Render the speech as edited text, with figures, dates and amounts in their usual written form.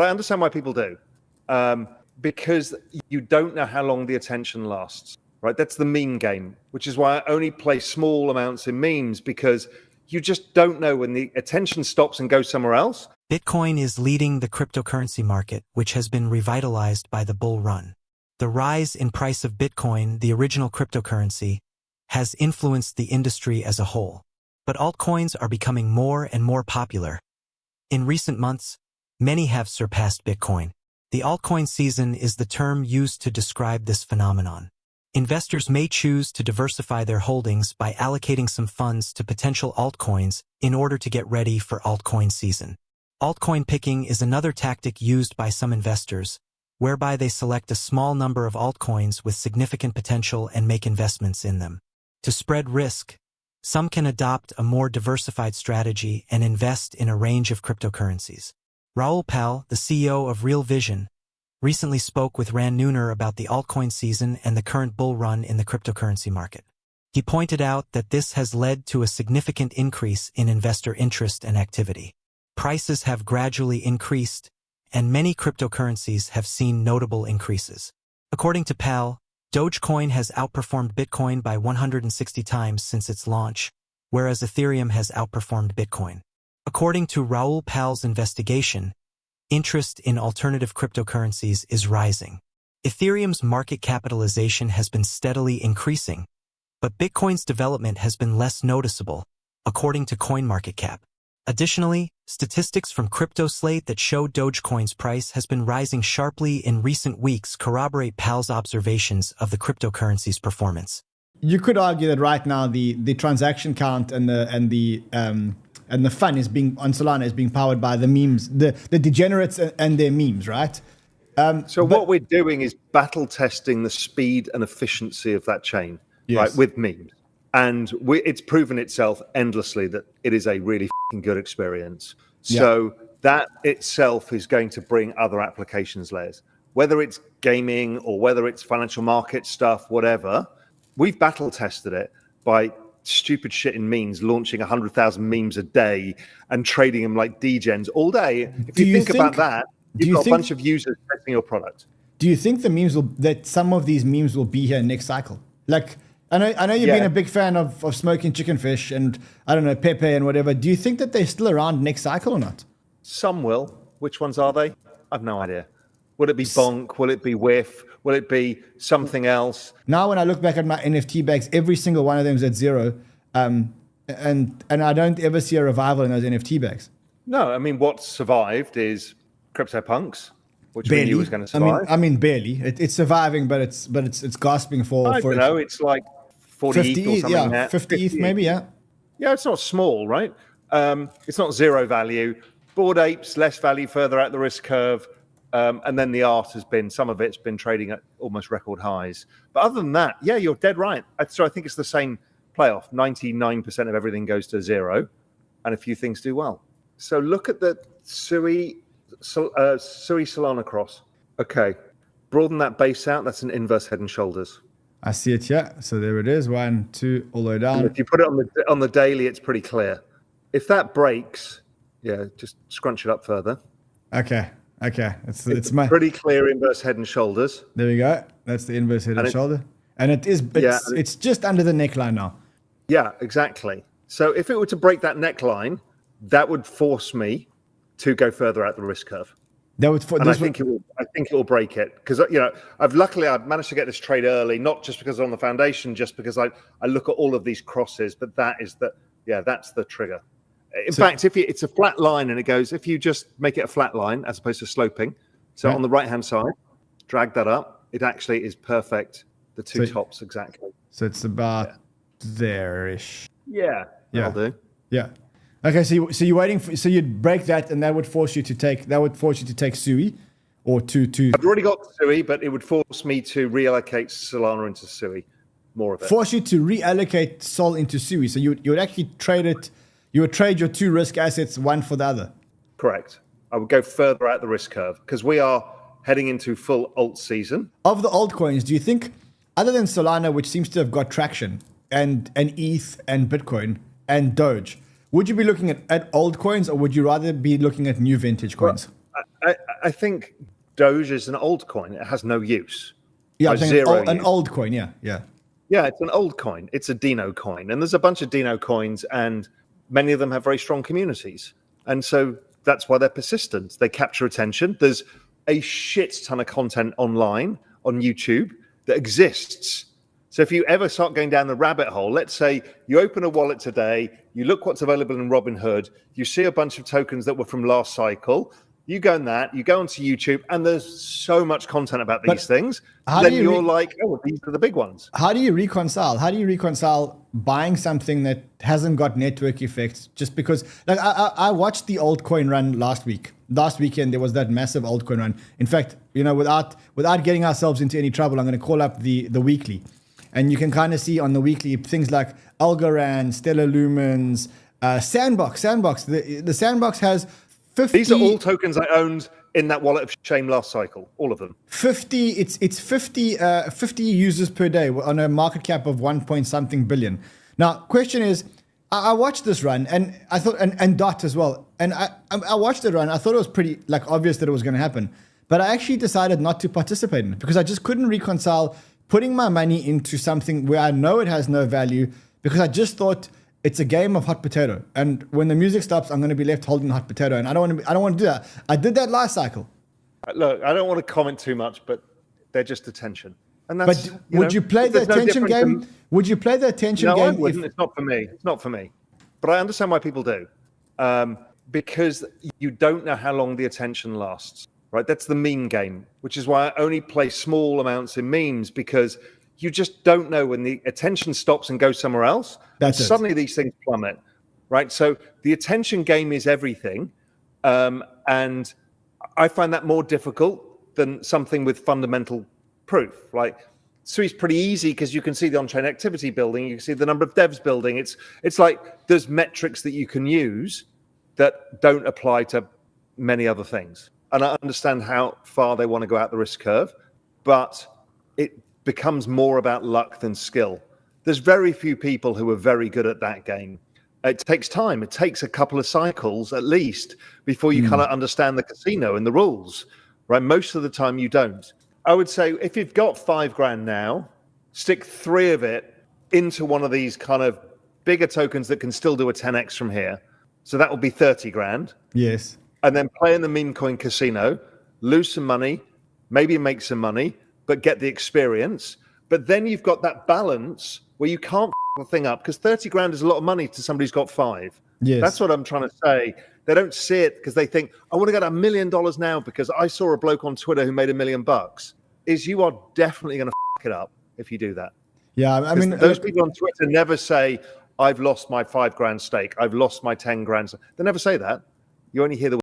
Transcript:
I understand why people do, because you don't know how long the attention lasts, right? That's the meme game, which is why I only play small amounts in memes, because you just don't know when the attention stops and goes somewhere else. Bitcoin is leading the cryptocurrency market, which has been revitalized by the bull run. The rise in price of Bitcoin, the original cryptocurrency, has influenced the industry as a whole. But altcoins are becoming more and more popular. In recent months, many have surpassed Bitcoin. The altcoin season is the term used to describe this phenomenon. Investors may choose to diversify their holdings by allocating some funds to potential altcoins in order to get ready for altcoin season. Altcoin picking is another tactic used by some investors, whereby they select a small number of altcoins with significant potential and make investments in them. To spread risk, some can adopt a more diversified strategy and invest in a range of cryptocurrencies. Raoul Pal, the CEO of Real Vision, recently spoke with Ran Nooner about the altcoin season and the current bull run in the cryptocurrency market. He pointed out that this has led to a significant increase in investor interest and activity. Prices have gradually increased, and many cryptocurrencies have seen notable increases. According to Pal, Dogecoin has outperformed Bitcoin by 160 times since its launch, whereas Ethereum has outperformed Bitcoin. According to Raoul Pal's investigation, interest in alternative cryptocurrencies is rising. Ethereum's market capitalization has been steadily increasing, but Bitcoin's development has been less noticeable, according to CoinMarketCap. Additionally, statistics from CryptoSlate that show Dogecoin's price has been rising sharply in recent weeks corroborate Pal's observations of the cryptocurrency's performance. You could argue that right now the transaction count and the fun is being on Solana is being powered by the memes, the degenerates and their memes, right? What we're doing is battle testing the speed and efficiency of that chain, right, with memes. And it's proven itself endlessly that it is a really good experience. So that itself is going to bring other applications layers, whether it's gaming or whether it's financial market stuff, whatever. We've battle tested it by stupid shit in memes, launching 100,000 memes a day and trading them like degens all day. If you think about that, you've got a bunch of users testing your product. Do you think that some of these memes will be here next cycle? Like, I know you've been a big fan of smoking chicken fish and, I don't know, Pepe and whatever. Do you think that they're still around next cycle or not? Some will. Which ones are they? I've no idea. Will it be bonk? Will it be whiff? Will it be something else? Now, when I look back at my NFT bags, every single one of them is at zero. And I don't ever see a revival in those NFT bags. No, I mean, what survived is CryptoPunks, which we knew was going to survive. I mean, barely. It's surviving, but it's gasping for. I don't know. It's like 40 ETH or something. Yeah, 50 ETH maybe. Yeah. Yeah, it's not small, right? It's not zero value. Bored Apes, less value further out the risk curve. And then the art has been, some of it's been trading at almost record highs. But other than that, yeah, you're dead right. So I think it's the same playoff. 99% of everything goes to zero, and a few things do well. So look at the Sui Solana cross. Okay, broaden that base out. That's an inverse head and shoulders. I see it here. So there it is. 1, 2, all the way down. And if you put it on the daily, it's pretty clear. If that breaks, yeah, just scrunch it up further. Okay. It's pretty clear inverse head and shoulders. There we go. That's the inverse head and shoulder. And it's just under the neckline now. Yeah, exactly. So if it were to break that neckline, that would force me to go further out the risk curve. I think it will break it, because I've managed to get this trade early, not just because I'm on the foundation, just because I look at all of these crosses. But that's the trigger. In fact, if it's a flat line and it goes, if you just make it a flat line as opposed to sloping, so on the right-hand side, drag that up, it actually is perfect. The two tops exactly. So it's about there-ish. Yeah, that'll do. Yeah. Okay, so you're waiting so you'd break that, and that would force you to take Sui, or to. I've already got Sui, but it would force me to reallocate Solana into Sui, more of it. Force you to reallocate Sol into Sui, so you would actually trade it. You would trade your two risk assets, one for the other. Correct. I would go further out the risk curve, because we are heading into full alt season. Of the altcoins, do you think, other than Solana, which seems to have got traction, and ETH and Bitcoin and Doge, would you be looking at altcoins, or would you rather be looking at new vintage coins? I think Doge is an old coin. It has no use. Yeah, an old coin. Yeah. Yeah, it's an old coin. It's a Dino coin. And there's a bunch of Dino coins, and many of them have very strong communities. And so that's why they're persistent. They capture attention. There's a shit ton of content online on YouTube that exists. So if you ever start going down the rabbit hole, let's say you open a wallet today, you look what's available in Robinhood, you see a bunch of tokens that were from last cycle, you go onto YouTube, and there's so much content about these things. Then you're like, oh, these are the big ones. How do you reconcile buying something that hasn't got network effects just because? Like I watched the altcoin run last weekend. There was that massive altcoin run. In fact, without getting ourselves into any trouble, I'm going to call up the weekly, and you can kind of see on the weekly things like Algorand, Stellar Lumens, Sandbox. The Sandbox has 50. These are all tokens I owned in that wallet of shame last cycle, all of them. 50. It's 50 users per day on a market cap of 1 billion. Now, question is, I watched this run, and I thought, and Dot as well, and I watched the run. I thought it was pretty obvious that it was going to happen, but I actually decided not to participate in it because I just couldn't reconcile putting my money into something where I know it has no value, because I just thought it's a game of hot potato, and when the music stops, I'm going to be left holding the hot potato, and I don't want to do that. I did that last cycle. Look, I don't want to comment too much, but they're just attention. And that's, but would you play the attention game? Would you play the attention game? No, I wouldn't. It's not for me. It's not for me. But I understand why people do, because you don't know how long the attention lasts. Right? That's the meme game, which is why I only play small amounts in memes, because you just don't know when the attention stops and goes somewhere else. Suddenly these things plummet, right? So the attention game is everything. And I find that more difficult than something with fundamental proof. Like Sui's pretty easy because you can see the on-chain activity building. You can see the number of devs building. It's like there's metrics that you can use that don't apply to many other things. And I understand how far they want to go out the risk curve, but it becomes more about luck than skill. There's very few people who are very good at that game. It takes time. It takes a couple of cycles at least before you kind of understand the casino and the rules, right? Most of the time you don't. I would say if you've got $5,000 now, stick 3 of it into one of these kind of bigger tokens that can still do a 10x from here. So that will be $30,000. Yes. And then play in the meme coin casino, lose some money, maybe make some money, but get the experience. But then you've got that balance where you can't f the thing up, because $30,000 is a lot of money to somebody who's got 5. Yes. That's what I'm trying to say. They don't see it because they think, I want to get $1 million now because I saw a bloke on Twitter who made $1 million. You are definitely going to f it up if you do that. Yeah, I mean, those people on Twitter never say, I've lost my $5,000 stake, I've lost my $10,000. They never say that. You only hear the